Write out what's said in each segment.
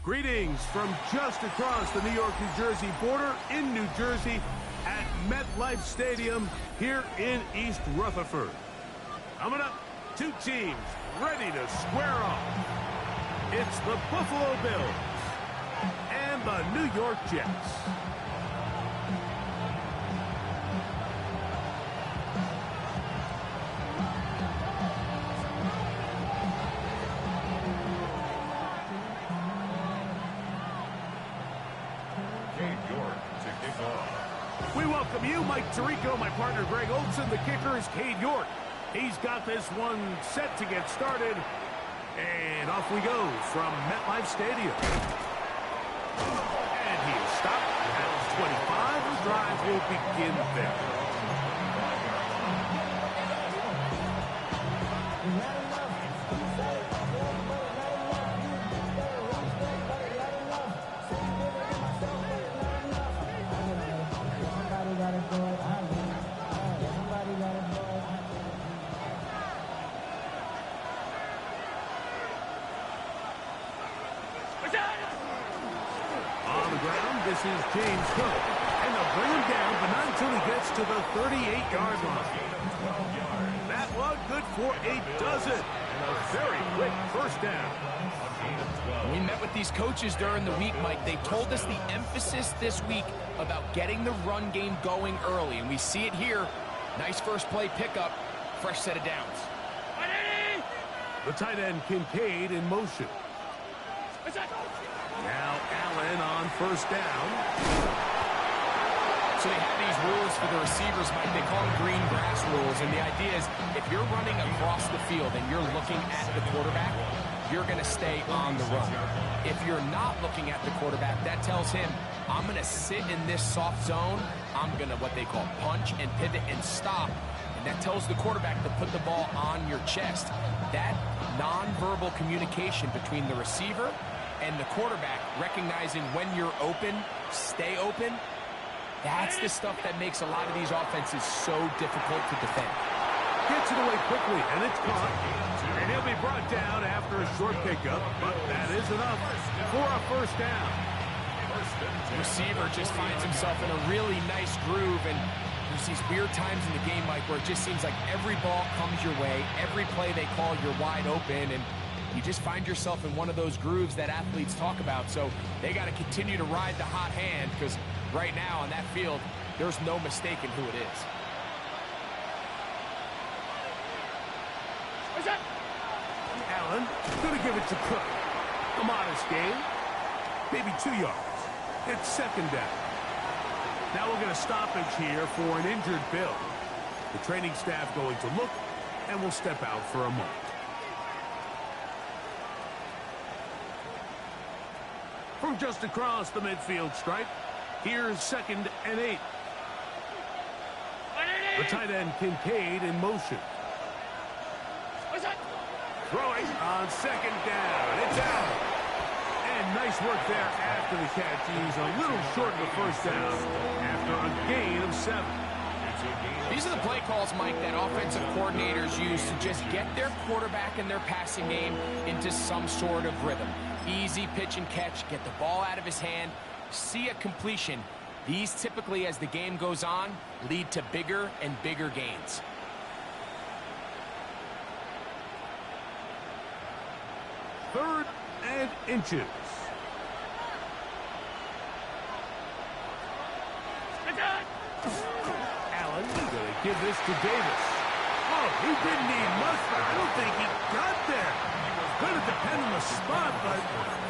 Greetings from just across the New York-New Jersey border in New Jersey at MetLife Stadium here in East Rutherford. Coming up, two teams ready to square off. It's the Buffalo Bills and the New York Jets. We welcome you, Mike Tirico, my partner Greg Olson. The kicker is Cade York. He's got this one set to get started. And off we go from MetLife Stadium. And he is stopped at 25. The drive will begin there. On the ground, this is James Cook. And they'll bring him down, but not until he gets to the 38-yard line. That one good for a dozen. And a very quick first down. We met with these coaches during the week, Mike. They told us the emphasis this week about getting the run game going early. And we see it here. Nice first play pickup. Fresh set of downs. The tight end Kincaid in motion. Now Allen on first down. So they have these rules for the receivers, Mike. They call them green grass rules. And the idea is if you're running across the field and you're looking at the quarterback, you're going to stay on the run. If you're not looking at the quarterback, that tells him, I'm going to sit in this soft zone. I'm going to what they call punch and pivot and stop. And that tells the quarterback to put the ball on your chest. That nonverbal communication between the receiver and the quarterback, recognizing when you're open, stay open, that's the stuff that makes a lot of these offenses so difficult to defend. Gets it away quickly, and it's caught. And he'll be brought down after a short pickup, but that is enough for a first down. The receiver just finds himself in a really nice groove, and there's these weird times in the game, Mike, where it just seems like every ball comes your way, every play they call, you're wide open, and you just find yourself in one of those grooves that athletes talk about. So they got to continue to ride the hot hand, because right now on that field, there's no mistaking who it is. Allen going to give it to Cook. A modest gain, maybe 2 yards. It's second down. Now we'll get a stoppage here for an injured Bill. The training staff going to look, and will step out for a moment. From just across the midfield stripe, here's 2nd and 8. The tight end Kincaid in motion. Throwing on 2nd down. It's out. And nice work there after the catch. He's a little short of the first down after a gain of 7. These are the play calls, Mike, that offensive coordinators use to just get their quarterback and their passing game into some sort of rhythm. Easy pitch and catch, get the ball out of his hand, see a completion. These typically, as the game goes on, lead to bigger and bigger gains. Third and inches. Allen going to give this to Davis. Oh, he didn't need much, but I don't think he got there. He was going to depend on the spot, but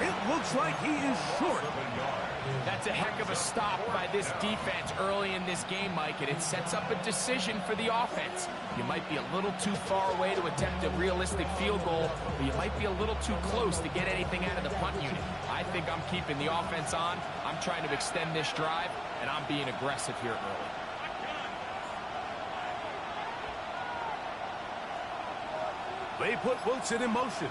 it looks like he is short. That's a heck of a stop by this defense early in this game, Mike, and it sets up a decision for the offense. You might be a little too far away to attempt a realistic field goal, but you might be a little too close to get anything out of the punt unit. I think I'm keeping the offense on. I'm trying to extend this drive, and I'm being aggressive here early. They put Wilson in motion.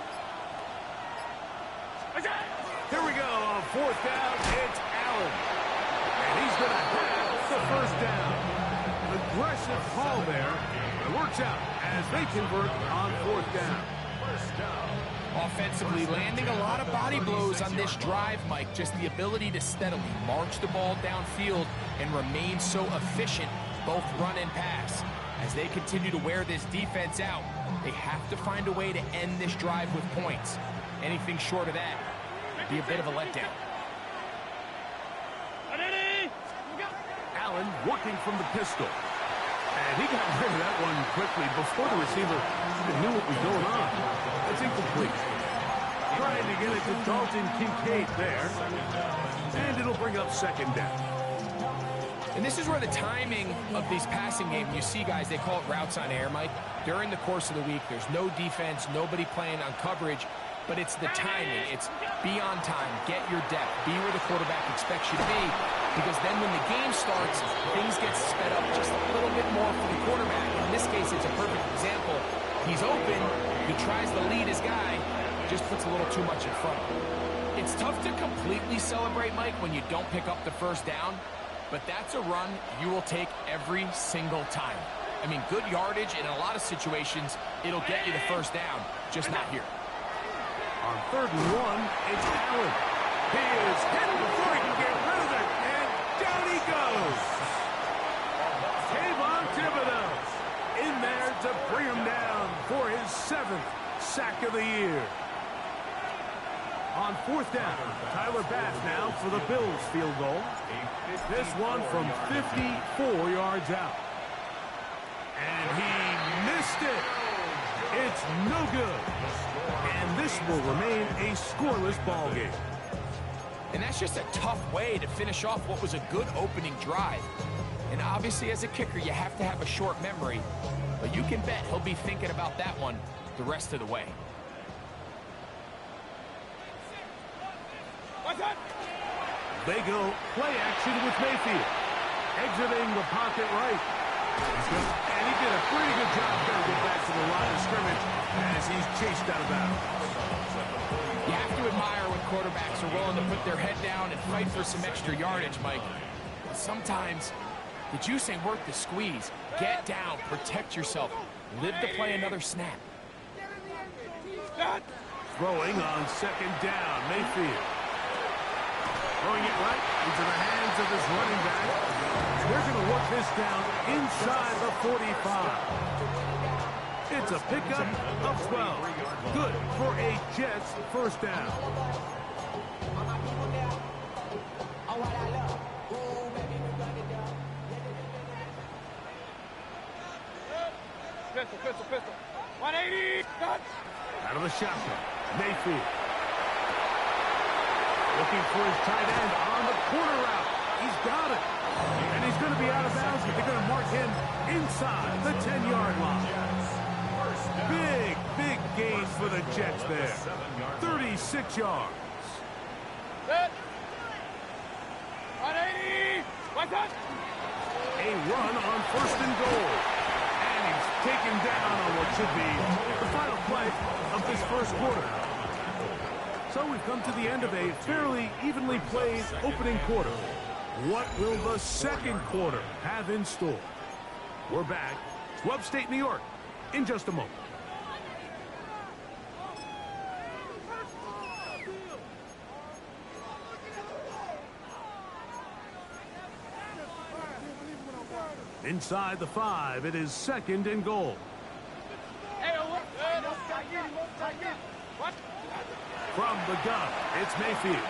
Here we go on 4th down. It's Allen. And he's going to have the first down. Aggressive call there. It works out as they convert on 4th down. Offensively, landing a lot of body blows on this drive, Mike. Just the ability to steadily march the ball downfield and remain so efficient, both run and pass. As they continue to wear this defense out, they have to find a way to end this drive with points. Anything short of that would be a bit of a letdown. Allen working from the pistol. And he got rid of that one quickly before the receiver even knew what was going on. That's incomplete. Trying to get it to Dalton Kincaid there. And it'll bring up second down. And this is where the timing of these passing games, you see guys, they call it routes on air, Mike. During the course of the week, there's no defense, nobody playing on coverage, but it's the timing. It's be on time, get your depth, be where the quarterback expects you to be, because then when the game starts, things get sped up just a little bit more for the quarterback. In this case, it's a perfect example. He's open, he tries to lead his guy, just puts a little too much in front of him. It's tough to completely celebrate, Mike, when you don't pick up the first down, but that's a run you will take every single time. I mean, good yardage, and in a lot of situations, it'll get you the first down, just not here. On 3rd and 1, it's Allen. He is hit before he can get rid of it, and down he goes. Kayvon Thibodeau in there to bring him down for his 7th sack of the year. On 4th down, Tyler Bass now for the Bills field goal. This one from 54 yards out. And he missed it. It's no good. And this will remain a scoreless ball game. And that's just a tough way to finish off what was a good opening drive. And obviously, as a kicker, you have to have a short memory. But you can bet he'll be thinking about that one the rest of the way. They go play action with Mayfield. Exiting the pocket right. And he did a pretty good job there to get back to the line of scrimmage as he's chased out of bounds. You have to admire when quarterbacks are willing to put their head down and fight for some extra yardage, Mike. But sometimes the juice ain't worth the squeeze. Get down, protect yourself, live to play another snap. Throwing on 2nd down, Mayfield. Throwing it right into the hands of his running back. They're going to work this down inside the 45. It's a pickup of 12. Good for a Jets first down. Pistol. 180. Out of the shotgun, Mayfield. Looking for his tight end on the corner route. He's got it. And he's going to be out of bounds. They're going to mark him inside the 10-yard line. Big gain for the Jets there. 36 yards. 180. What's that? A run on 1st and goal. And he's taken down on what should be the final play of this first quarter. So we've come to the end of a fairly evenly played opening quarter. What will the second quarter have in store? We're back to upstate New York in just a moment. Inside the 5, it is 2nd and goal. From the gun, it's Mayfield.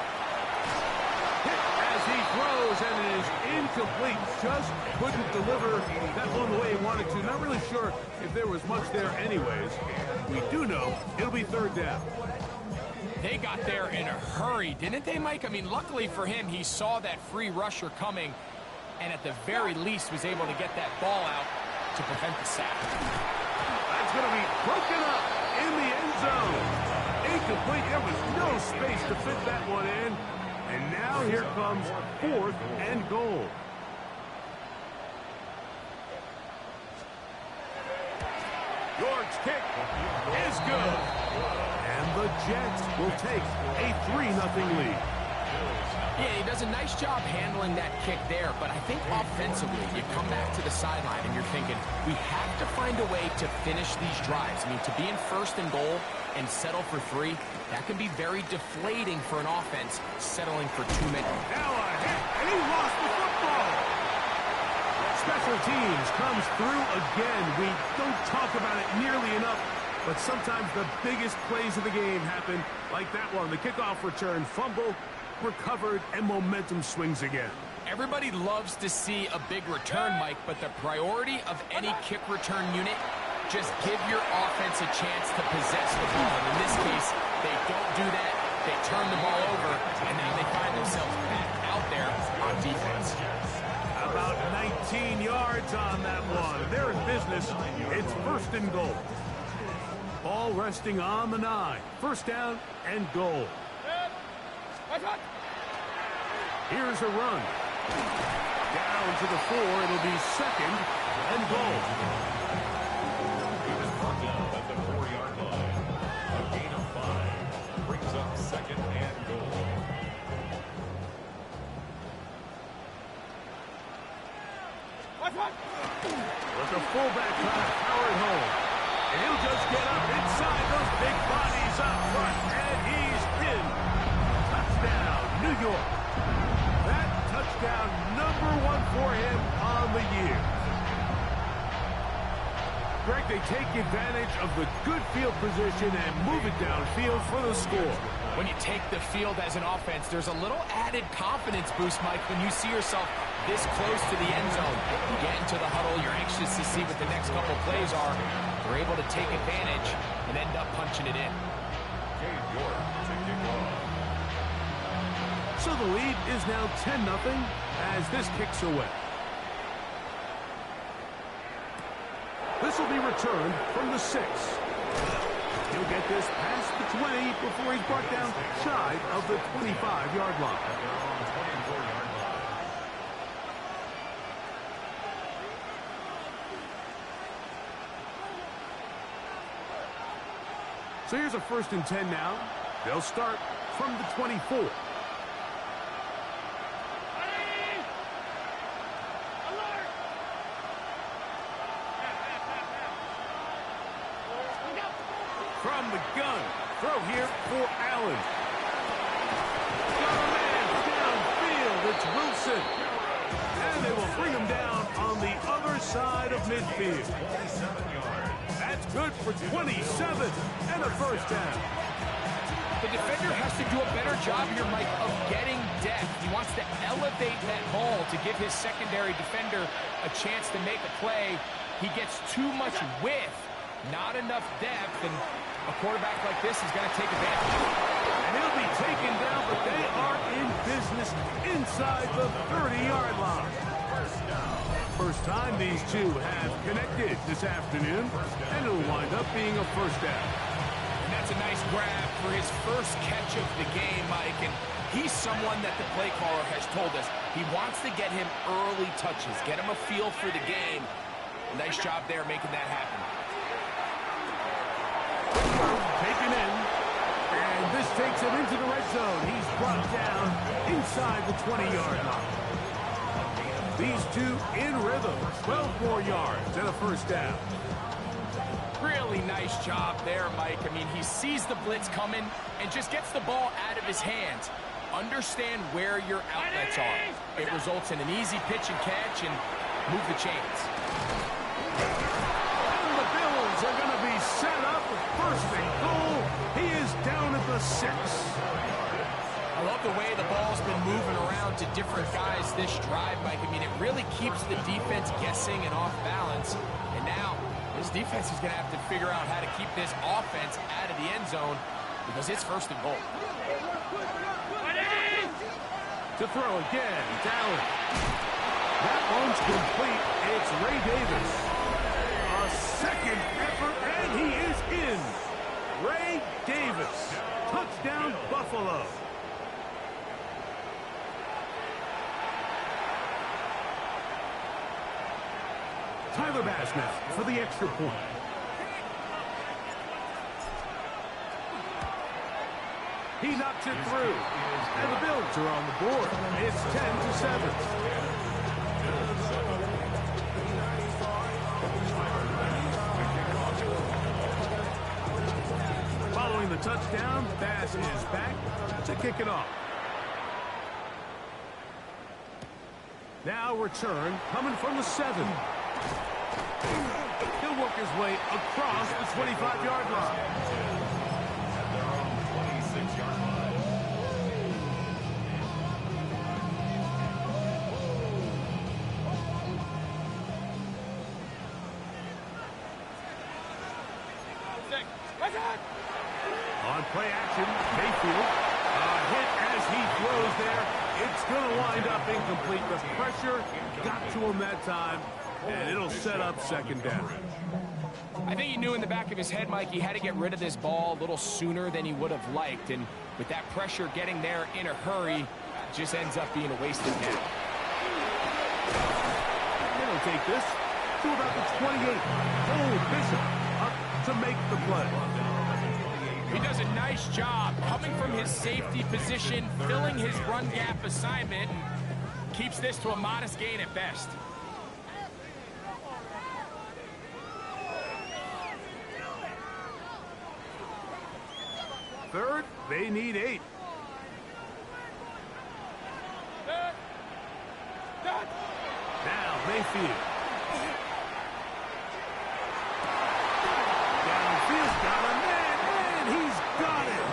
Hit as he throws, and it is incomplete. Just couldn't deliver that one the way he wanted to. Not really sure if there was much there anyways. We do know it'll be 3rd down. They got there in a hurry, didn't they, Mike? I mean, luckily for him, he saw that free rusher coming, and at the very least was able to get that ball out to prevent the sack. That's going to be broken up in the end zone. Incomplete. There was no space to fit that one in. And now here comes 4th and goal. York's kick is good. And the Jets will take a 3-0 lead. Yeah, he does a nice job handling that kick there, but I think offensively, you come back to the sideline and you're thinking, we have to find a way to finish these drives. I mean, to be in first and goal and settle for 3, that can be very deflating for an offense, settling for 2 minutes. Now a hit, and he lost the football. Special teams comes through again. We don't talk about it nearly enough, but sometimes the biggest plays of the game happen like that one. The kickoff return, fumble, recovered, and momentum swings again. Everybody loves to see a big return, Mike, but the priority of any kick return unit, just give your offense a chance to possess the ball. And in this case, they don't do that. They turn the ball over, and now they find themselves back out there on defense. About 19 yards on that one. They're in business. It's first and goal. Ball resting on the 9. First down and goal. Here's a run. Down to the 4. It'll be second and goal. He was brought down at the 4-yard line. A gain of 5 brings up second and goal. With the fullback trying to power it home. And he'll just get up inside those big bodies up front. And he's in. Touchdown, New York. That touchdown #1 for him on the year. Greg, they take advantage of the good field position and move it downfield for the score. When you take the field as an offense, there's a little added confidence boost, Mike, when you see yourself this close to the end zone. You get into the huddle, you're anxious to see what the next couple plays are. They're able to take advantage and end up punching it in. So the lead is now 10-0 as this kicks away. This will be returned from the 6. He'll get this past the 20 before he's brought down shy of the 25-yard line. So here's a 1st and 10 now. They'll start from the 24. From the gun, throw here for Allen. Got a man downfield, it's Wilson. And they will bring him down on the other side of midfield. That's good for 27 and a first down. The defender has to do a better job here, Mike, of getting depth. He wants to elevate that ball to give his secondary defender a chance to make a play. He gets too much width, not enough depth, and a quarterback like this is going to take advantage. And he'll be taken down, but they are in business inside the 30-yard line. First time these two have connected this afternoon, and it'll wind up being a first down. And that's a nice grab for his first catch of the game, Mike, and he's someone that the play caller has told us he wants to get him early touches, get him a feel for the game. Nice job there making that happen. Taken in, and this takes him into the red zone. He's brought down inside the 20-yard line. These two in rhythm, 12 more yards and a first down. Really nice job there, Mike. I mean, he sees the blitz coming and just gets the ball out of his hands. Understand where your outlets are. It results in an easy pitch and catch and move the chains. And the Bills are going to be set up with first and goal. He is down at the 6. I love the way the ball's been moving around to different guys this drive, Mike. I mean, it really keeps the defense guessing and off balance. And now, this defense is going to have to figure out how to keep this offense out of the end zone because it's first and goal. To throw again, down. That one's complete. It's Ray Davis. A second effort, and he is in. Ray Davis. Touchdown, Buffalo. Tyler Bass now for the extra point. He knocks it through. And the Bills points are on the board. It's 10-7. Following the touchdown, Bass is back to kick it off. Now return coming from the 7. He'll work his way across the 25-yard line. At their own 26-yard line. On play action, Mayfield. A hit as he throws there. It's going to wind up incomplete. The pressure got to him that time, and it'll set up second down. I think he knew in the back of his head, Mike, he had to get rid of this ball a little sooner than he would have liked. And with that pressure getting there in a hurry, it just ends up being a wasted catch. They'll take this to about the 28. Oh, Bishop up to make the play. He does a nice job coming from his safety position, filling his run gap assignment, and keeps this to a modest gain at best. Third, they need 8. Now Mayfield. Downfield, got a man, and he's got it.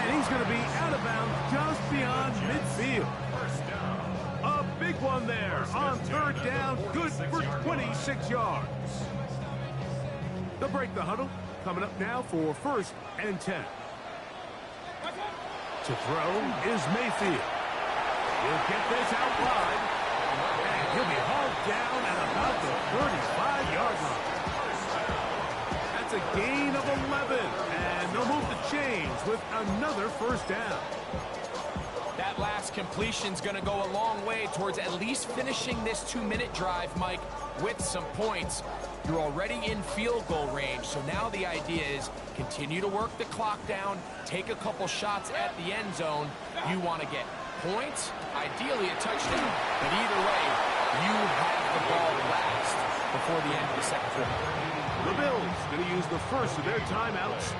And he's going to be out of bounds just beyond midfield. A big one there on third down, good for 26 yards. They'll break the huddle. Coming up now for 1st and 10. To throw is Mayfield. He'll get this out wide. And he'll be hauled down at about the 35-yard line. That's a gain of 11. And they'll move the chains with another 1st down. That last completion's going to go a long way towards at least finishing this 2-minute drive, Mike, with some points. You're already in field goal range, so now the idea is continue to work the clock down, take a couple shots at the end zone. You want to get points, ideally a touchdown, but either way, you have the ball last before the end of the second quarter. The Bills going to use the first of their timeouts,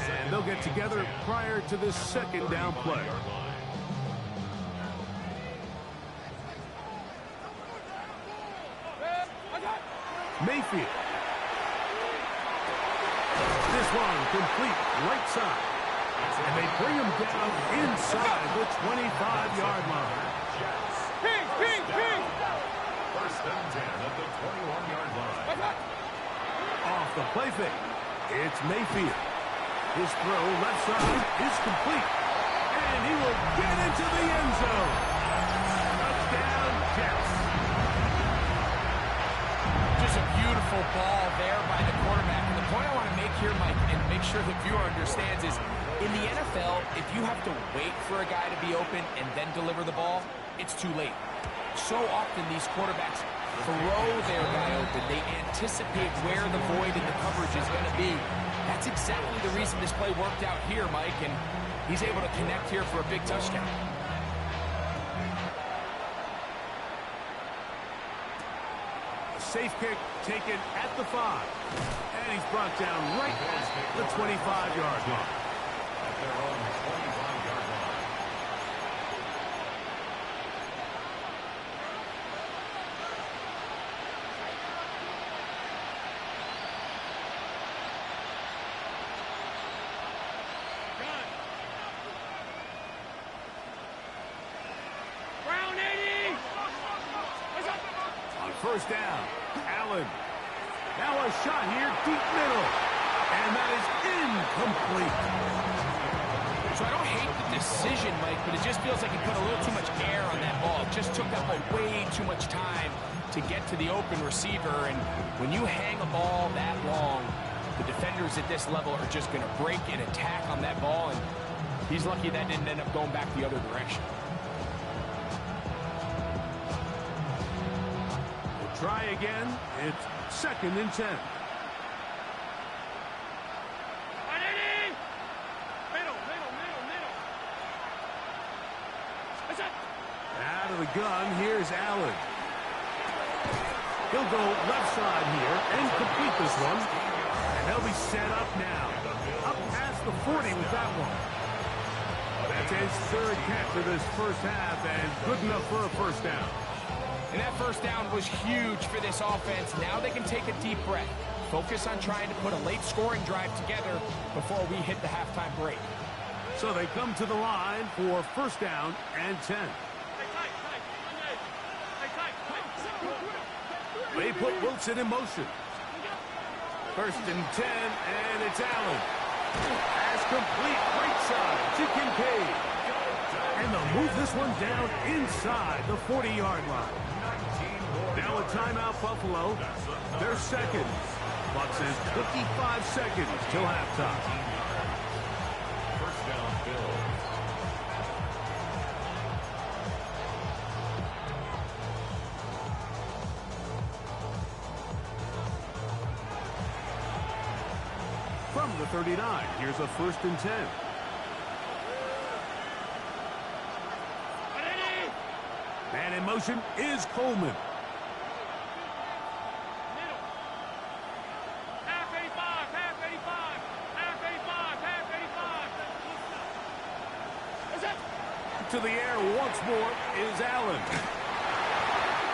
and they'll get together prior to this second down play. Mayfield. This one complete right side. And they bring him down inside the 25-yard line. Ping! 1st and 10 at the 21-yard line. Off the play fake. It's Mayfield. His throw left side is complete. And he will get into the end zone. Touchdown, Jets. Just a beautiful ball there by the quarterback. And the point I want to make here, Mike, and make sure the viewer understands is, in the NFL, if you have to wait for a guy to be open and then deliver the ball, it's too late. So often these quarterbacks throw their guy open. They anticipate where the void in the coverage is going to be. That's exactly the reason this play worked out here, Mike, and he's able to connect here for a big touchdown. Safe kick taken at the 5. And he's brought down right at the 25-yard line. At their own 25-yard line. Brown 80! On 1st down, Allen. Now a shot here, deep middle. And that is incomplete. So I don't hate the decision, Mike, but it just feels like he put a little too much air on that ball. It just took up way too much time to get to the open receiver. And when you hang a ball that long, the defenders at this level are just going to break and attack on that ball. And he's lucky that didn't end up going back the other direction. We'll try again. It's 2nd and 10. Out of the gun, here's Allen. He'll go left side here and complete this one. And they'll be set up now. Up past the 40 with that one. That's his third catch of this first half, and good enough for a first down. And that first down was huge for this offense. Now they can take a deep breath. Focus on trying to put a late scoring drive together before we hit the halftime break. So they come to the line for first down and 10. They put Wilson in motion. First and 10, and it's Allen. Pass complete, right side to Kincaid. And they'll move this one down inside the 40-yard line. Now a timeout, Buffalo. They're second. Buck says 55 seconds till halftime. First down, Bills. From the 39, here's a first and 10. Man in motion is Coleman. To the air once more is Allen.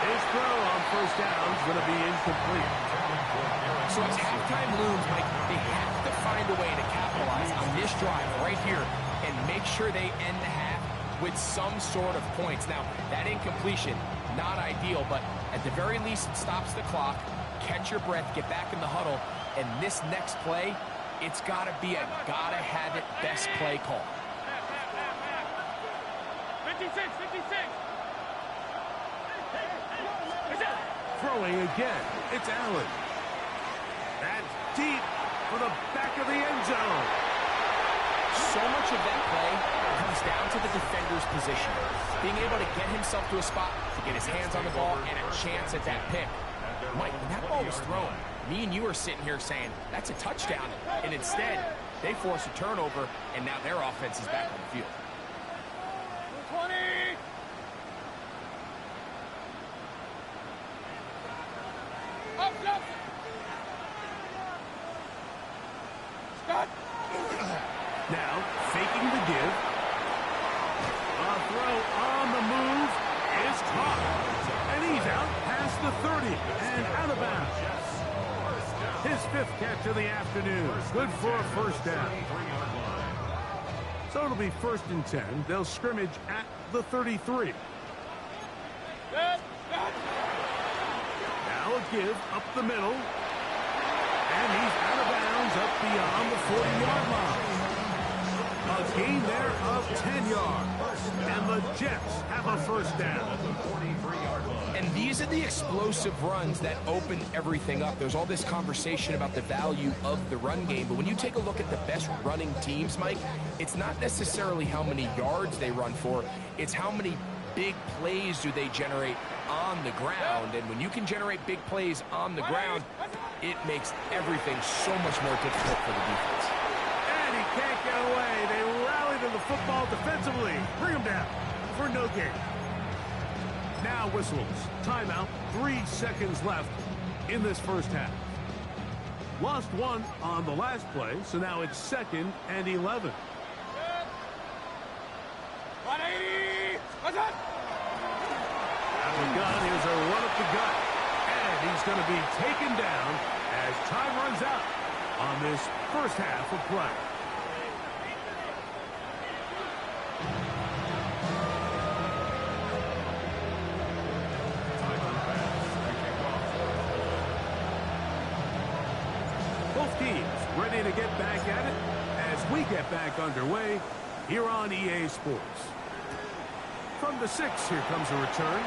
His throw on first down is going to be incomplete. So as halftime looms, Mike, they have to find a way to capitalize on this drive right here and make sure they end the half with some sort of points. Now, that incompletion, not ideal, but at the very least, it stops the clock. Catch your breath, get back in the huddle, and this next play, it's got to be a gotta-have-it best play call. 56. Throwing again, it's Allen. That's deep for the back of the end zone. So much of that play comes down to the defender's position. Being able to get himself to a spot to get his hands on the ball and a chance at that pick. Mike, when that ball was thrown, me and you are sitting here saying, that's a touchdown. And instead, they force a turnover, and now their offense is back on the field. 20. Up. Scott. Now, faking the give. A throw on the move is caught. And he's out past the 30 and out of bounds. His fifth catch of the afternoon. Good for a first down. So it'll be first and 10. They'll scrimmage at the 33. Now a give up the middle. And he's out of bounds up beyond the 40-yard line. A gain there of 10 yards. And the Jets have a first down. And these are the explosive runs that open everything up. There's all this conversation about the value of the run game, but when you take a look at the best running teams, Mike, it's not necessarily how many yards they run for, it's how many big plays do they generate on the ground. And when you can generate big plays on the ground, it makes everything so much more difficult for the defense. And he can't get away. They rally to the football defensively. Bring him down for no gain. Now whistles. Timeout. 3 seconds left in this first half. Lost one on the last play, so now it's 2nd and 11. 180. What's up? Out of the gun, here's a run up the gut. And he's going to be taken down as time runs out on this first half of play. Both teams ready to get back at it as we get back underway here on EA Sports. From the 6, here comes a return.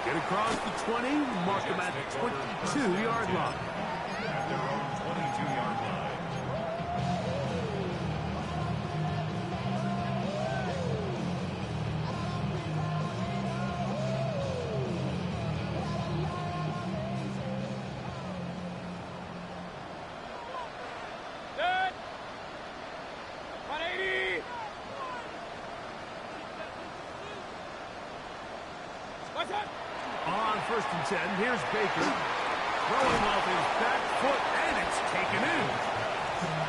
Get across the 20, mark him at the 22-yard line. At their own 22-yard line. Good. 180. On 1st and 10, here's Baker. Throwing off his back foot, and it's taken in.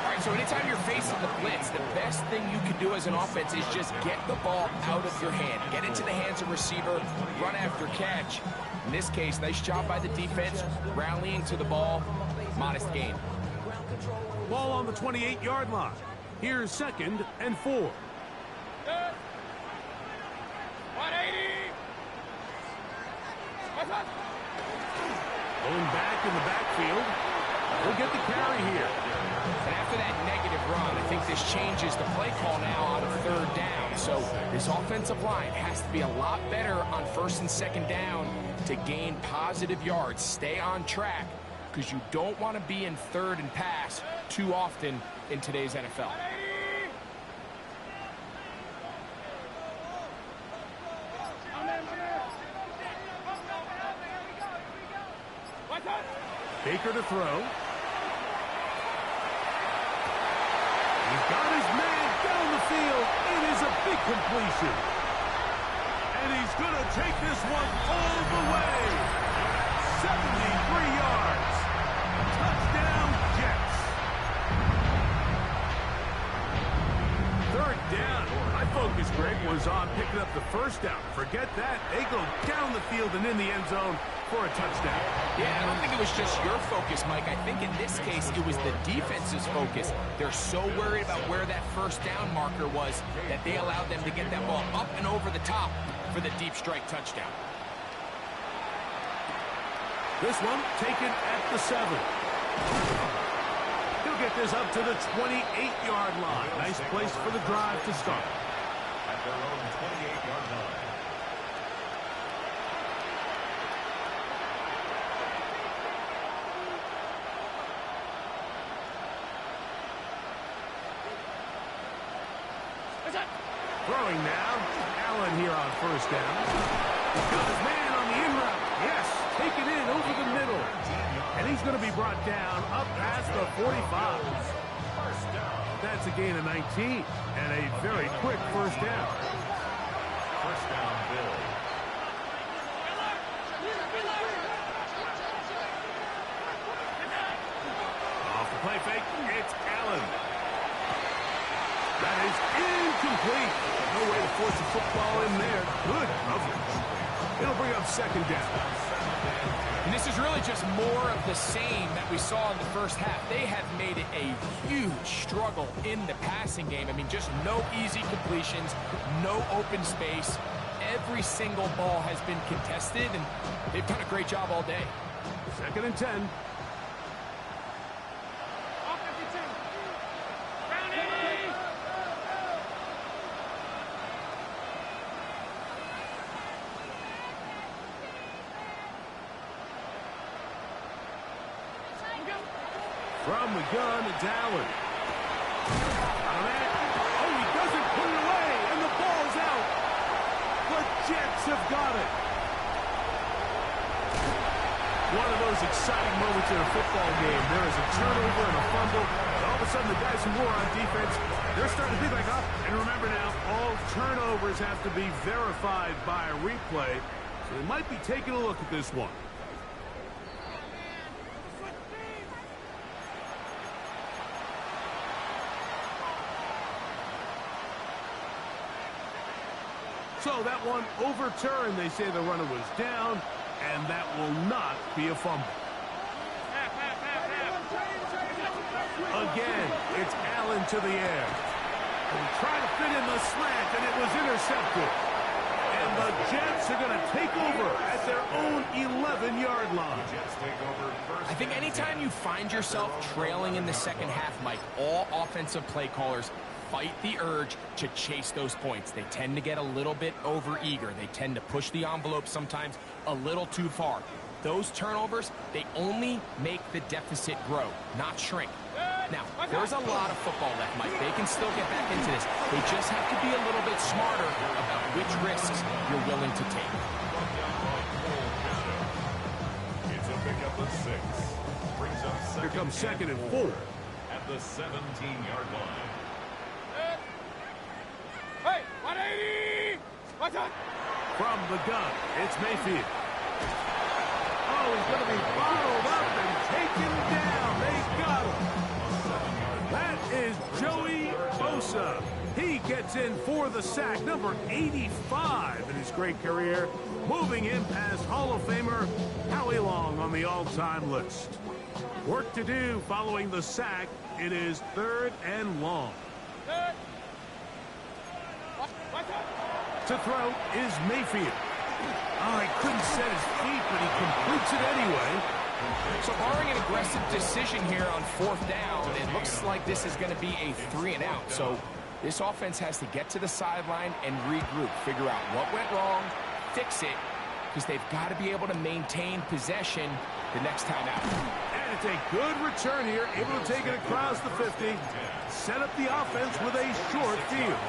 All right, so anytime you're facing the blitz, the best thing you can do as an offense is just get the ball out of your hand. Get it to the hands of receiver, run after catch. In this case, nice job by the defense, rallying to the ball. Modest gain. Ball on the 28-yard line. Here's 2nd and 4. 180. Going back in the backfield. He'll get the carry here. And after that negative run, I think this changes the play call now on 3rd down. So this offensive line has to be a lot better on 1st and 2nd down to gain positive yards. Stay on track, because you don't want to be in 3rd and pass too often in today's NFL. Baker to throw. He's got his man down the field. It is a big completion. And he's going to take this one all the way. 73 yards. Touchdown, Jets. 3rd down. My focus, Greg, was on picking up the 1st down. Forget that. They go down the field and in the end zone for a touchdown. Yeah, I don't think it was just your focus, Mike. I think in this case, it was the defense's focus. They're so worried about where that 1st down marker was that they allowed them to get that ball up and over the top for the deep strike touchdown. This one taken at the 7. He'll get this up to the 28-yard line. Nice place for the drive to start. At their own 28-yard line. Throwing now. Allen here on 1st down. He's got his man on the in route. Yes, taken in over the middle. And he's going to be brought down up past the 45. That's a gain of 19 and a very quick 1st down. 1st down, Bill. Off the play fake, it's Allen. That is incomplete. No way to force the football in there. Good coverage. It'll bring up 2nd down. And this is really just more of the same that we saw in the 1st half. They have made it a huge struggle in the passing game. I mean, just no easy completions, no open space. Every single ball has been contested, and they've done a great job all day. 2nd and 10. From the gun, it's Allen. Oh, he doesn't put it away, and the ball's out. The Jets have got it. One of those exciting moments in a football game. There is a turnover and a fumble. And all of a sudden, the guys who were on defense, they're starting to think like, oh, and remember now, all turnovers have to be verified by a replay. So they might be taking a look at this one. So that one overturned. They say the runner was down, and that will not be a fumble. Again, it's Allen to the air. And trying to fit in the slant, and it was intercepted. And the Jets are going to take over at their own 11-yard line. I think anytime you find yourself trailing in the 2nd half, Mike, all offensive play callers fight the urge to chase those points. They tend to get a little bit overeager. They tend to push the envelope sometimes a little too far. Those turnovers, they only make the deficit grow, not shrink. Now, there's a lot of football left, Mike. They can still get back into this. They just have to be a little bit smarter about which risks you're willing to take. It's a pickup of 6. Brings up Here comes 2nd and 4. At the 17-yard line. Hey, 180! What's up? from the gun. It's Mayfield. Oh, he's going to be bottled up and taken down. They got him. That is Joey Bosa. He gets in for the sack, number 85 in his great career, moving him past Hall of Famer Howie Long on the all-time list. Work to do following the sack. It is 3rd and long. To throw is Mayfield. Oh, he couldn't set his feet, but he completes it anyway. So barring an aggressive decision here on 4th down, it looks like this is going to be a 3-and-out. So this offense has to get to the sideline and regroup, figure out what went wrong, fix it, because they've got to be able to maintain possession the next time out. And it's a good return here, able to take it across the 50, set up the offense with a short field.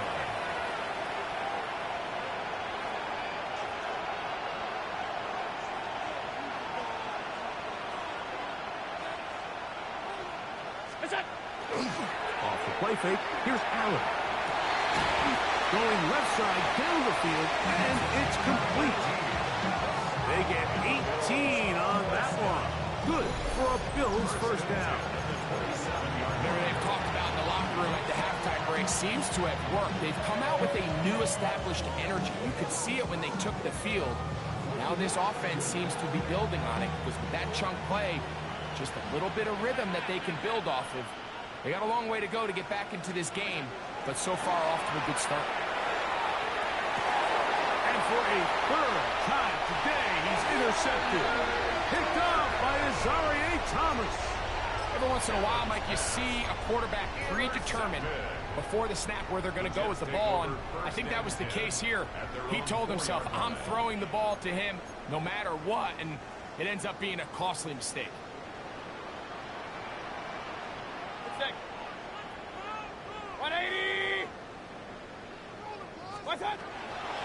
Off the play fake, here's Allen. Going left side down the field, and it's complete. They get 18 on that one. Good for a Bills first down. Whatever they've talked about in the locker room at the halftime break seems to have worked. They've come out with a new established energy. You could see it when they took the field. Now this offense seems to be building on it because with that chunk play, just a little bit of rhythm that they can build off of. They got a long way to go to get back into this game, but so far off to a good start. And for a 3rd time today, he's intercepted. Picked off by Azareye'h Thomas. Every once in a while, Mike, you see a quarterback predetermined before the snap where they're going to go with the ball, and I think that was the case here. He told himself, I'm throwing the ball to him no matter what, and it ends up being a costly mistake.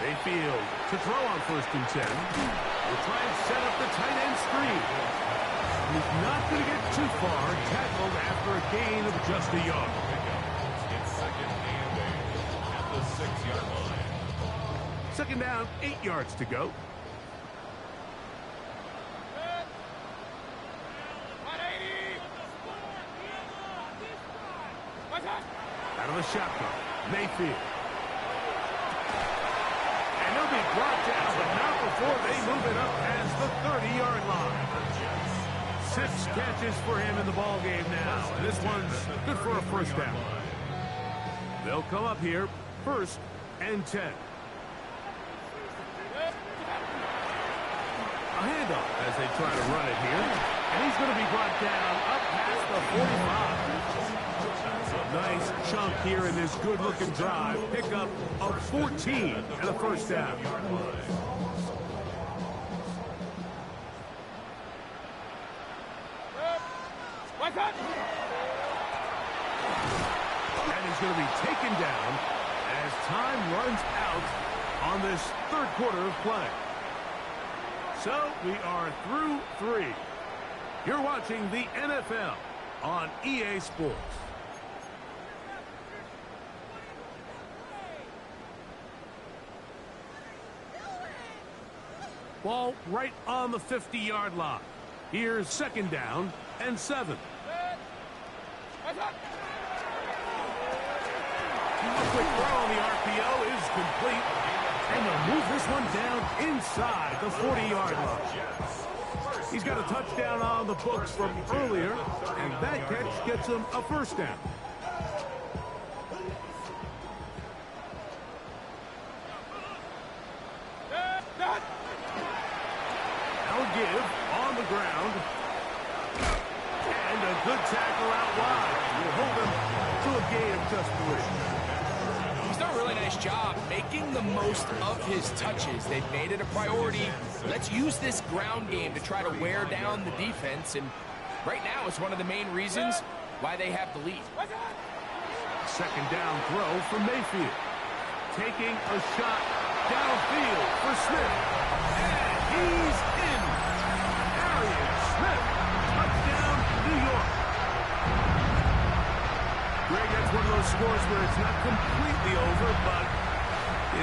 Mayfield to throw on 1st and 10. We'll try and set up the tight end screen. He's not going to get too far, tackled after a gain of just a yard. It's 2nd and 8 at the 6-yard line. 2nd down, 8 yards to go. Out of the shotgun, Mayfield. And he'll be brought down, but not before they move it up as the 30-yard line. 6 catches for him in the ball game now. And this one's good for a first down. They'll come up here, 1st and 10. A handoff as they try to run it here. And he's going to be brought down up past the 45. Nice chunk here in this good-looking drive. Pick up of 14 and a first down. And he's going to be taken down as time runs out on this 3rd quarter of play. So we are through 3. You're watching the NFL on EA Sports. Ball right on the 50-yard line. Here's 2nd down and 7. A quick throw on the RPO is complete. And they'll move this one down inside the 40-yard line. He's got a touchdown on the books from earlier, and that catch gets him a first down. Give on the ground. And a good tackle out wide. Will hold him to a gain of just 3. He's done a really nice job making the most of his touches. They've made it a priority. Let's use this ground game to try to wear down the defense. And right now, it's one of the main reasons why they have the lead. 2nd down throw for Mayfield. Taking a shot downfield for Smith. And he's in. Smith, touchdown, New York. Greg, that's one of those scores where it's not completely over, but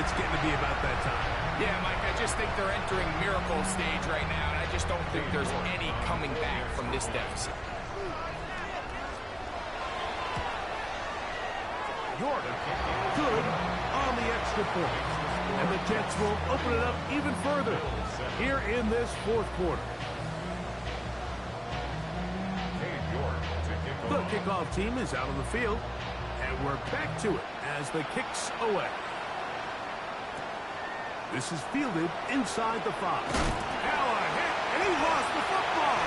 it's getting to be about that time. Yeah, Mike, I just think they're entering miracle stage right now, and I just don't think there's any coming back from this deficit. Jordan, good on the extra point. And the Jets will open it up even further here in this fourth quarter. The kickoff team is out on the field, and we're back to it as the kicks away. This is fielded inside the 5. Now a hit, and he lost the football.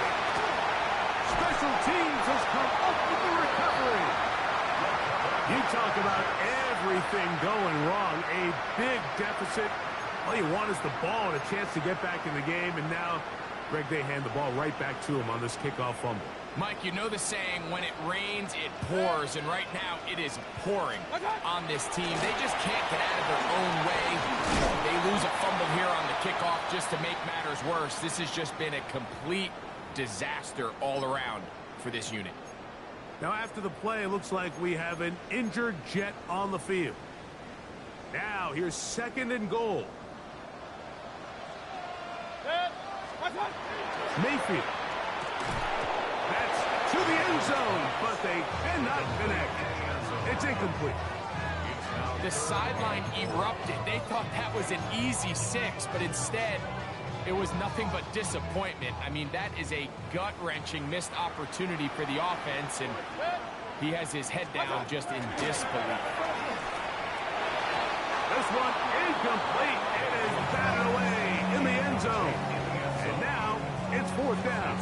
Special teams has come up with the recovery. You talk about everything going wrong. A big deficit. All you want is the ball and a chance to get back in the game, and now, Greg, they hand the ball right back to him on this kickoff fumble. Mike, you know the saying, when it rains, it pours, and right now it is pouring on this team. They just can't get out of their own way. They lose a fumble here on the kickoff just to make matters worse. This has just been a complete disaster all around for this unit. Now, after the play, it looks like we have an injured Jet on the field. Now, here's 2nd and goal. Mayfield. That's to the end zone, but they cannot connect. It's incomplete. The sideline erupted. They thought that was an easy 6, but instead, it was nothing but disappointment. I mean, that is a gut-wrenching missed opportunity for the offense, and he has his head down just in disbelief. This one incomplete. It is batted away in the end zone. And now it's 4th down.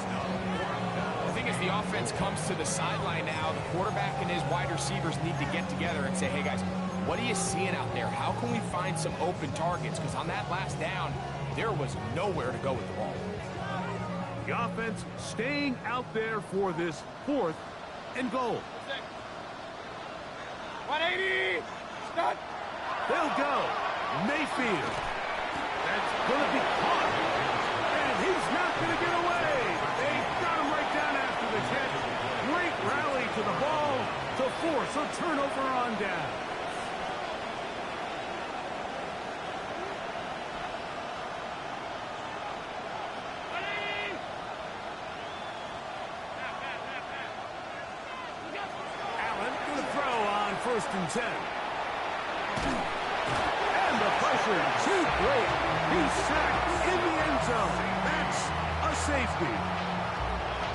The thing is, the offense comes to the sideline now. The quarterback and his wide receivers need to get together and say, hey, guys, what are you seeing out there? How can we find some open targets? Because on that last down, there was nowhere to go with the ball. The offense staying out there for this 4th and goal. 180. Stop. They'll go. Mayfield. That's going to be caught. And he's not going to get away. They got him right down after the catch. Great rally to the ball to force a turnover on down. Allen going to throw on 1st and 10. And the pressure too great. He's sacked in the end zone. That's a safety.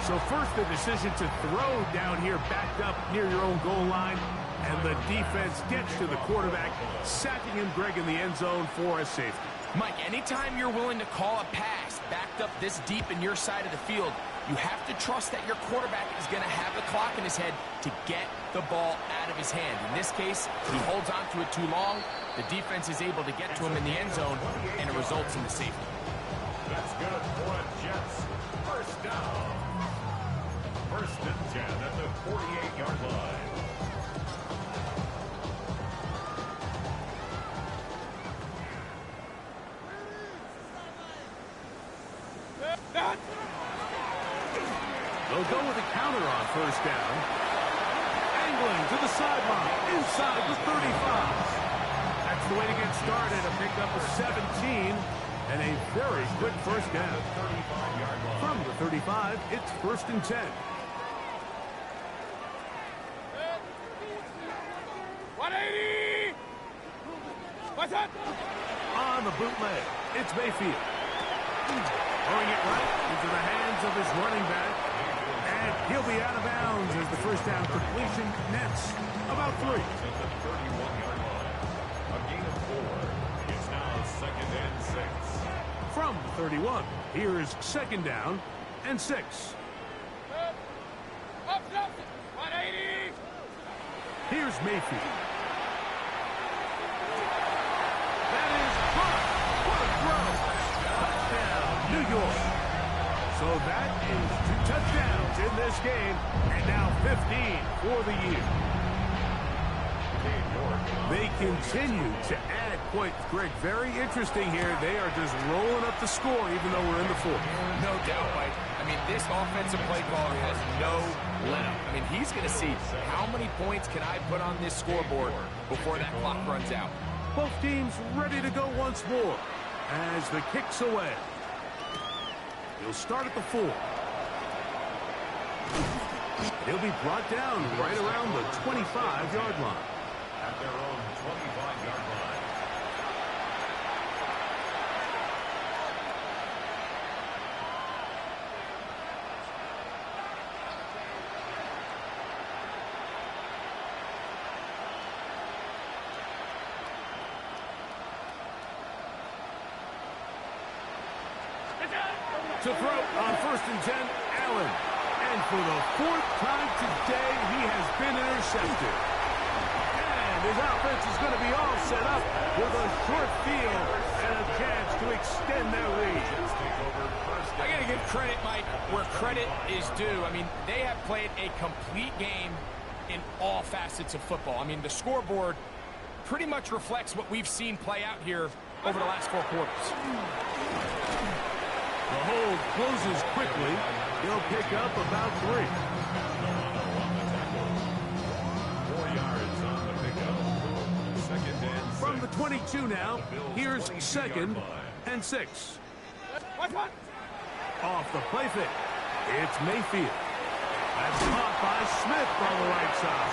So first the decision to throw down here backed up near your own goal line. And the defense gets to the quarterback, sacking him, Greg, in the end zone for a safety. Mike, anytime you're willing to call a pass backed up this deep in your side of the field, you have to trust that your quarterback is going to have the clock in his head to get the ball out of his hand. In this case, he holds on to it too long. The defense is able to get to him in the end zone, and it results in the safety. That's good for a Jets. 1st down. 1st and 10 at the 48-yard line. They'll go with a counter on 1st down. Angling to the sideline, inside the 35. That's the way to get started. A pickup of 17 and a very quick 1st down. From the 35, it's 1st and 10. 180. What's that? On the bootleg, it's Mayfield. Throwing it right into the hands of his running back. And he'll be out of bounds as the 1st down completion nets about 3. At the 31-yard line. A gain of 4. It's now 2nd and 6. From the 31, here is 2nd down and 6. Up, 180. Here's Mayfield. That is caught. What a throw. Touchdown, New York. So that is 2 touchdowns in this game, and now 15 for the year. They continue to add points. Greg, very interesting here. They are just rolling up the score even though we're in the 4th. No doubt, Mike. I mean, this offensive play caller has no let-up. I mean, he's going to see how many points can I put on this scoreboard before that clock runs out. Both teams ready to go once more as the kick's away. He'll start at the 4. He'll be brought down right around the 25-yard line. At their own 25-yard line. To throw on 1st and 10, Allen. And for the 4th time today, he has been intercepted. And his offense is going to be all set up with a short field and a chance to extend their lead. I got to give credit, Mike, where credit is due. I mean, they have played a complete game in all facets of football. I mean, the scoreboard pretty much reflects what we've seen play out here over the last 4 quarters. The hold closes quickly. He'll pick up about 3. 4 yards on the pickup. Second and 6. From the 22 now, here's 2nd and 6. Off the play fake. It's Mayfield. That's caught by Smith on the right side.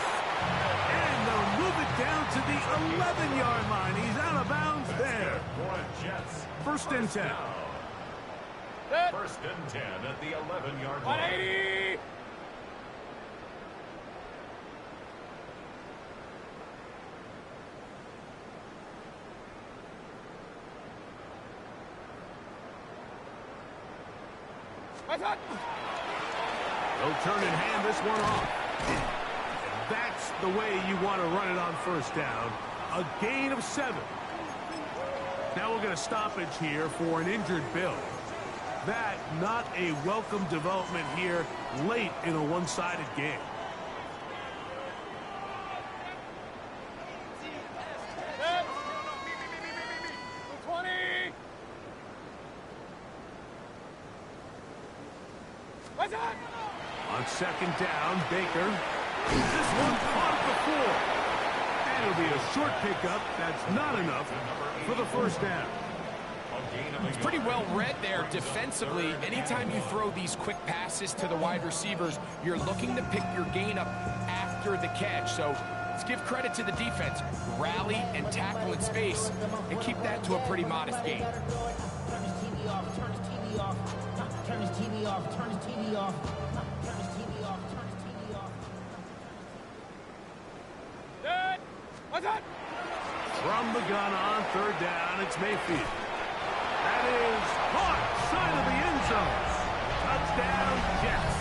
And they'll move it down to the 11-yard line. He's out of bounds there. 1st and 10. 1st and 10 at the 11-yard line. 180. They'll turn and hand this one off. And that's the way you want to run it on 1st down. A gain of 7. Now we'll get a stoppage here for an injured Bill. That not a welcome development here late in a one-sided game. On 2nd down, Baker. This one caught the 4. And it'll be a short pickup. That's not enough for the 1st down. It's pretty well read there defensively. Anytime you throw these quick passes to the wide receivers, you're looking to pick your gain up after the catch. So let's give credit to the defense. Rally and tackle in space and keep that to a pretty modest gain. Turn his TV off, turn his TV off, turn his TV off, turn his TV off, turn his TV off, turn his TV off. Good. What's that? From the gun on 3rd down, it's Mayfield. That is caught side of the end zone. Touchdown, Jets.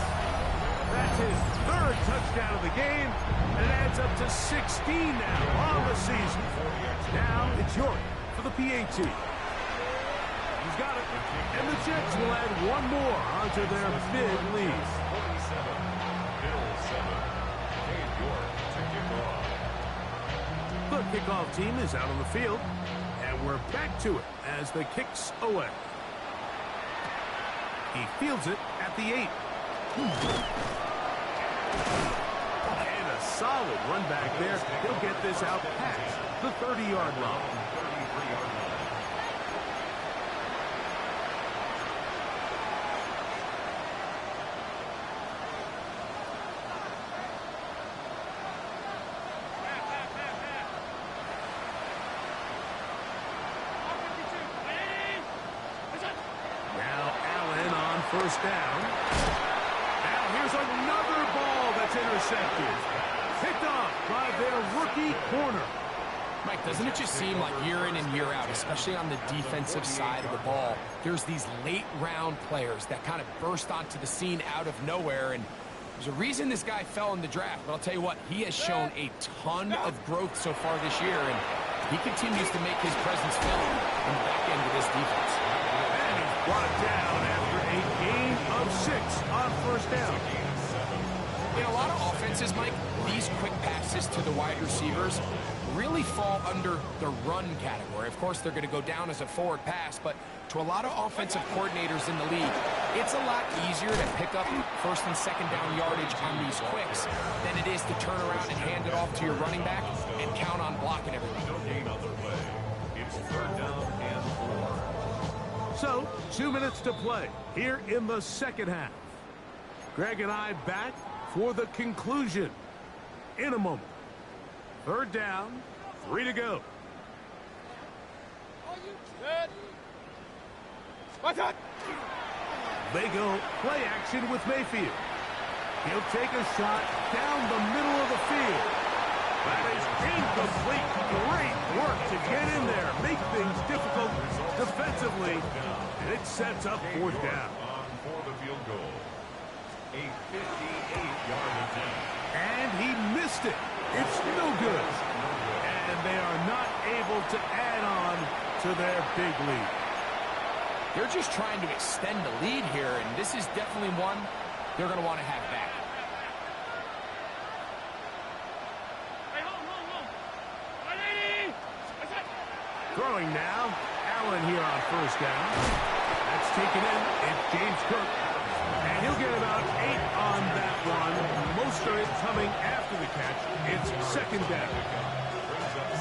That's his 3rd touchdown of the game, and it adds up to 16 now on the season. Now it's York for the PAT. He's got it, and the Jets will add one more onto their big lead. 47, Bill 7. Dave York to kick off. The kickoff team is out on the field, and we're back to it as the kick's away. He fields it at the 8. And a solid run back there. He'll get this out past the 30-yard line. 33-yard line. Now Allen on 1st down. Now here's another ball that's intercepted. Picked off by their rookie corner. Mike, doesn't it just seem like year in and year out, especially on the defensive side of the ball, there's these late-round players that kind of burst onto the scene out of nowhere, and there's a reason this guy fell in the draft, but I'll tell you what, he has shown a ton of growth so far this year, and he continues to make his presence felt in the back end of this defense. And he's brought down after a gain of 6 on 1st down. In a lot of offenses, Mike, these quick passes to the wide receivers really fall under the run category. Of course, they're going to go down as a forward pass, but to a lot of offensive coordinators in the league, it's a lot easier to pick up 1st and 2nd down yardage on these quicks than it is to turn around and hand it off to your running back and count on blocking everything. No gain on the play. So, 2 minutes to play here in the second half. Greg and I back for the conclusion in a moment. Third down, 3 to go. Set. What's up? They go play action with Mayfield. He'll take a shot down the middle of the field. That is incomplete. Great work to get in there, make things difficult defensively, and it sets up fourth down. For the field goal. A 58-yard attempt. And he missed it. It's no good. And they are not able to add on to their big lead. They're just trying to extend the lead here, and this is definitely one they're going to want to have back. Throwing now. Allen here on first down. That's taken in. It's James Cook. And he'll get about 8 on that one. Most of it coming after the catch. It's second down.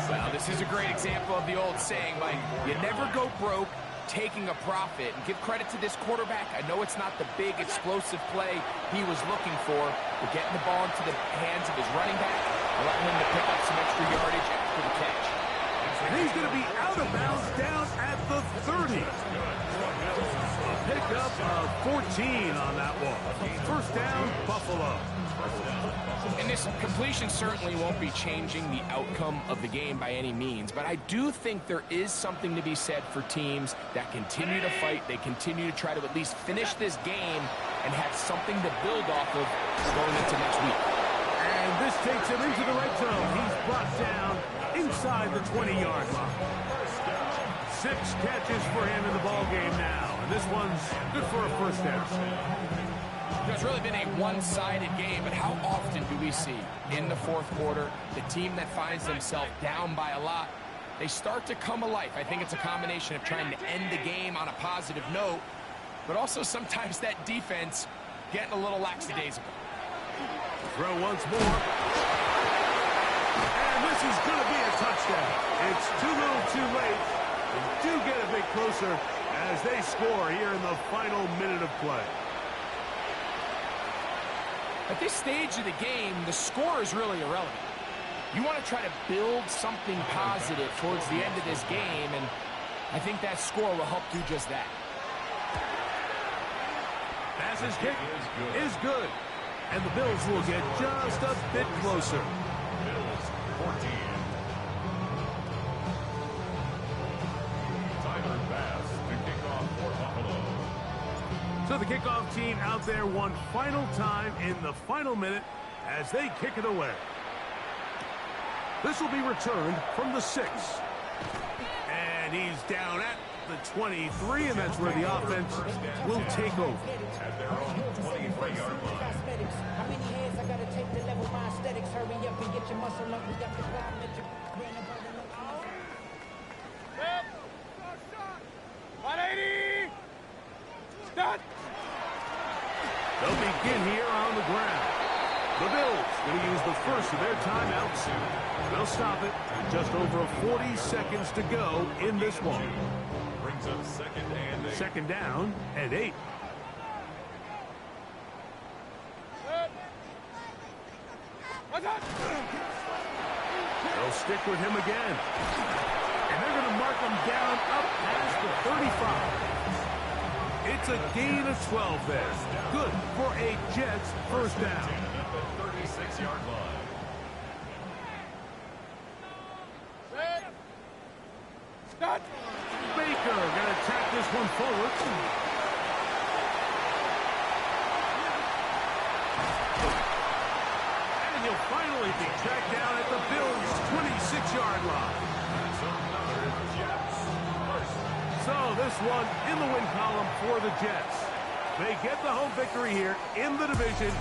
Well, this is a great example of the old saying, Mike, you never go broke taking a profit. And give credit to this quarterback. I know it's not the big, explosive play he was looking for, but getting the ball into the hands of his running back, allowing him to pick up some extra yardage after the catch. And he's going to be out of bounds down at the 30. A pickup of 14 on that one. First down, Buffalo. And this completion certainly won't be changing the outcome of the game by any means, but I do think there is something to be said for teams that continue to fight. They continue to try to at least finish this game and have something to build off of going into next week. And this takes him into the red zone. He's brought down inside the 20-yard line. 6 catches for him in the ball game now, and this one's good for a first down. It's really been a one-sided game, but how often do we see in the fourth quarter the team that finds themselves down by a lot, they start to come alive? I think it's a combination of trying to end the game on a positive note, but also sometimes that defense getting a little lackadaisical. Throw once more. And this is going to be a touchdown. It's too little too late. They do get a bit closer as they score here in the final minute of play. At this stage of the game, the score is really irrelevant. You want to try to build something positive towards the end of this game, and I think that score will help do just that. Passes kick is good. And the Bills will get just a bit closer. Bills 14. Tyler Bass to kick off for Buffalo. So the kickoff team out there one final time in the final minute as they kick it away. This will be returned from the 6. And he's down at the 23, and that's where the offense will take over. At their own 23-yard line. How many hands I gotta take to level my aesthetics? Hurry up and get your muscle up. We got the biometric. Set. 180. Start. They'll begin here on the ground. The Bills going to use the first of their timeouts. They'll stop it. Just over 40 seconds to go in this one. Brings up second and 8. Second down and 8. Set. What's up? They'll stick with him again. And they're going to mark him down up past the 35. It's a gain of 12 there. Good for a Jets first down. At the 36-yard line. Set. Start. Baker going to attack this one forward. And he'll finally be tracked down at the Bills' 26-yard line. So this one in the win column for the Jets. They get the home victory here in the division.